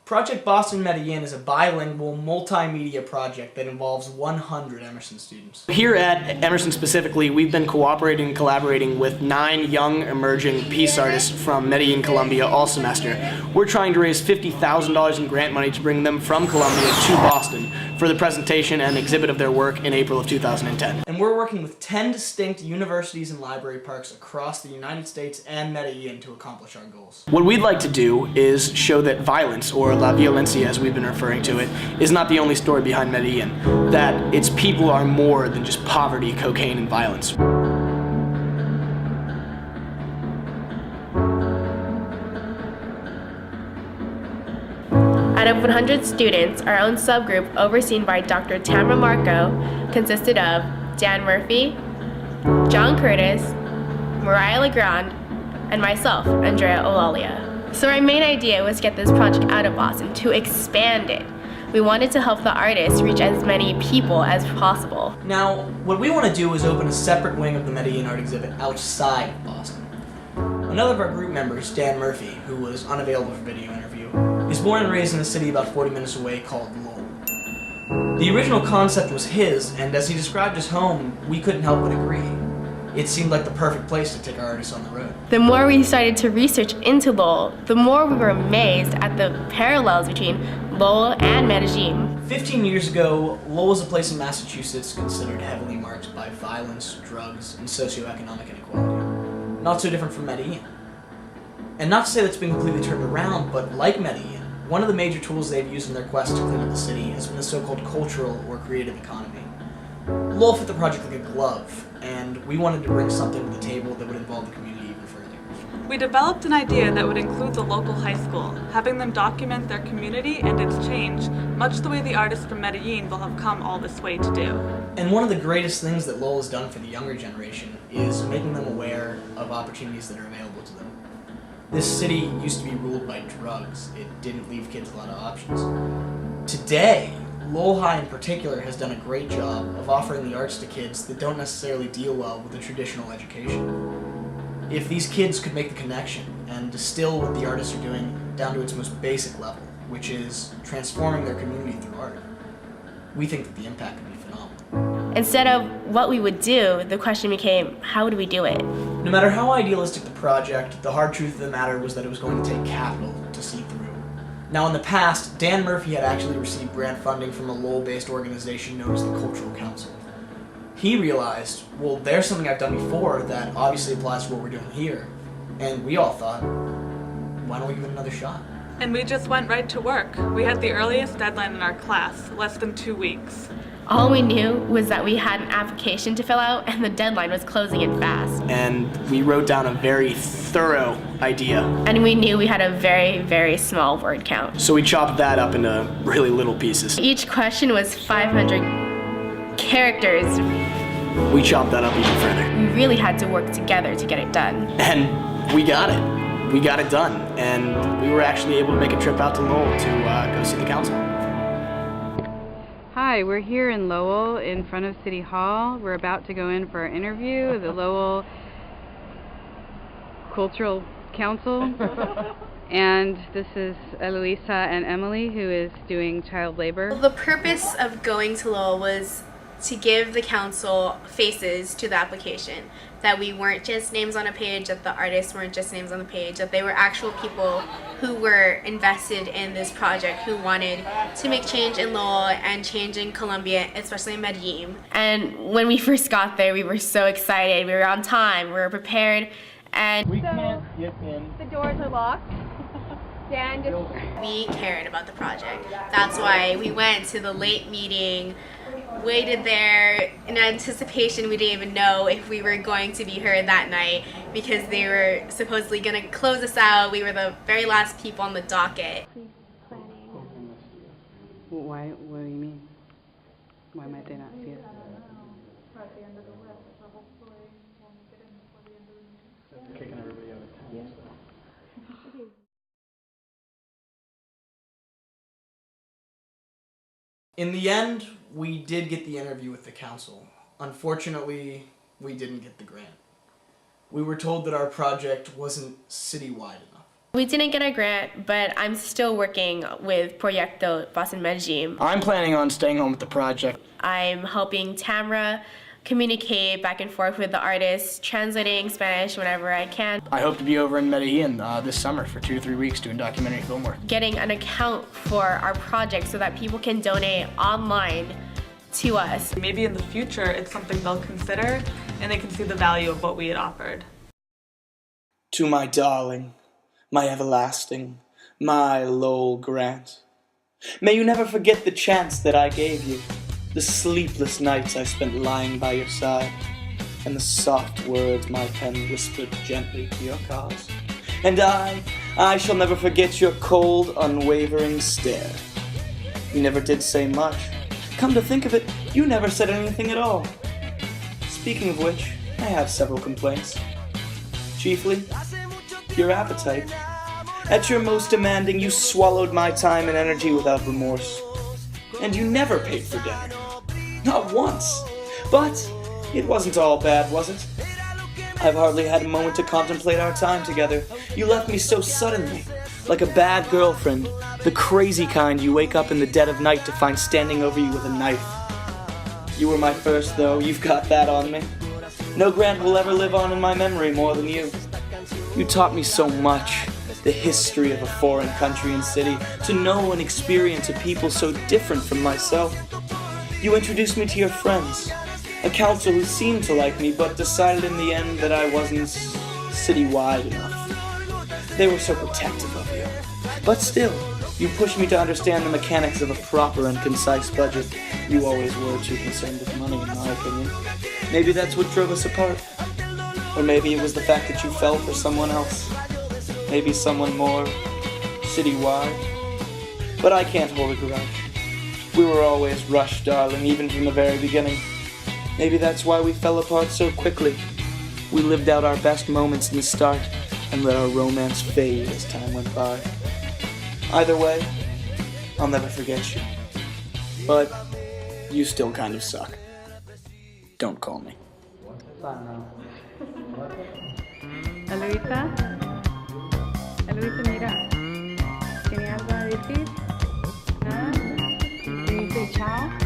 Project Boston Medellin is a bilingual multimedia project that involves 100 Emerson students. Here at Emerson specifically, we've been cooperating and collaborating with 9 young emerging peace artists from Medellin, Colombia all semester. We're trying to raise $50,000 in grant money to bring them from Colombia to Boston for the presentation and exhibit of their work in April of 2010. And we're working with 10 distinct universities and library parks across the United States and Medellin to accomplish our goals. What we'd like to do is show that violence, or la violencia as we've been referring to it, is not the only story behind Medellin. That its people are more than just poverty, cocaine, and violence. Out of 100 students, our own subgroup, overseen by Dr. Tamara Marco, consisted of Dan Murphy, John Curtis, Mariah LeGrand, and myself, Andrea Olalia. So our main idea was to get this project out of Boston, to expand it. We wanted to help the artists reach as many people as possible. Now, what we want to do is open a separate wing of the Medellin art exhibit outside of Boston. Another of our group members, Dan Murphy, who was unavailable for video interview, is born and raised in a city about 40 minutes away called Lowell. The original concept was his, and as he described his home, we couldn't help but agree. It seemed like the perfect place to take our artists on the road. The more we started to research into Lowell, the more we were amazed at the parallels between Lowell and Medellin. 15 years ago, Lowell was a place in Massachusetts considered heavily marked by violence, drugs, and socioeconomic inequality. Not so different from Medellin. And not to say that's been completely turned around, but like Medellin, one of the major tools they've used in their quest to clean up the city has been the so-called cultural or creative economy. Lowell fit the project like a glove, and we wanted to bring something to the table that would involve the community even further. We developed an idea that would include the local high school, having them document their community and its change, much the way the artists from Medellin will have come all this way to do. And one of the greatest things that Lowell has done for the younger generation is making them aware of opportunities that are available to them. This city used to be ruled by drugs. It didn't leave kids a lot of options. Today, Lowell High in particular has done a great job of offering the arts to kids that don't necessarily deal well with a traditional education. If these kids could make the connection and distill what the artists are doing down to its most basic level, which is transforming their community through art, we think that the impact would be phenomenal. Instead of what we would do, the question became, how do we do it? No matter how idealistic the project, the hard truth of the matter was that it was going to take capital to see through. Now in the past, Dan Murphy had actually received grant funding from a Lowell-based organization known as the Cultural Council. He realized, well, there's something I've done before that obviously applies to what we're doing here. And we all thought, why don't we give it another shot? And we just went right to work. We had the earliest deadline in our class, less than 2 weeks. All we knew was that we had an application to fill out and the deadline was closing in fast. And we wrote down a very thorough idea. And we knew we had a very, very small word count. So we chopped that up into really little pieces. Each question was 500 characters. We chopped that up even further. We really had to work together to get it done. And we got it. We got it done. And we were actually able to make a trip out to Lowell to go see the council. Hi, we're here in Lowell in front of City Hall. We're about to go in for our interview with the Lowell Cultural Council. And this is Eloisa and Emily, who is doing child labor. The purpose of going to Lowell was to give the council faces to the application. That we weren't just names on a page, that the artists weren't just names on the page, that they were actual people who were invested in this project, who wanted to make change in Lowell and change in Colombia, especially in Medellin. And when we first got there, we were so excited. We were on time, we were prepared, and we can't get in. The doors are locked. Dan just... We cared about the project. That's why we went to the late meeting, waited there in anticipation. We didn't even know if we were going to be heard that night because they were supposedly going to close us out. We were the very last people on the docket. Why? What do you mean? Why might they not see us? Kicking everybody out of town. In the end, we did get the interview with the council. Unfortunately, we didn't get the grant. We were told that our project wasn't citywide enough. We didn't get a grant, but I'm still working with Proyecto Boston Medellin. I'm planning on staying home with the project. I'm helping Tamra communicate back and forth with the artists, translating Spanish whenever I can. I hope to be over in Medellin this summer for 2 to 3 weeks doing documentary film work. Getting an account for our project so that people can donate online to us. Maybe in the future it's something they'll consider and they can see the value of what we had offered. To my darling, my everlasting, my Lowell Grant. May you never forget the chance that I gave you, the sleepless nights I spent lying by your side, and the soft words my pen whispered gently to your cause. And I shall never forget your cold, unwavering stare. You never did say much. Come to think of it, you never said anything at all. Speaking of which, I have several complaints. Chiefly, your appetite. At your most demanding, you swallowed my time and energy without remorse. And you never paid for dinner. Not once. But it wasn't all bad, was it? I've hardly had a moment to contemplate our time together. You left me so suddenly, like a bad girlfriend, the crazy kind you wake up in the dead of night to find standing over you with a knife. You were my first, though. You've got that on me. No Grant will ever live on in my memory more than you. You taught me so much. The history of a foreign country and city, to know and experience a people so different from myself. You introduced me to your friends, a council who seemed to like me but decided in the end that I wasn't city-wide enough. They were so protective of you. But still, you pushed me to understand the mechanics of a proper and concise budget. You always were too concerned with money, in my opinion. Maybe that's what drove us apart. Or maybe it was the fact that you fell for someone else. Maybe someone more citywide. But I can't hold a grudge. We were always rushed, darling, even from the very beginning. Maybe that's why we fell apart so quickly. We lived out our best moments in the start and let our romance fade as time went by. Either way, I'll never forget you. But you still kind of suck. Don't call me. Eloisa, mira, ¿tiene algo a decir? ¿Nada? ¿Y dice chao?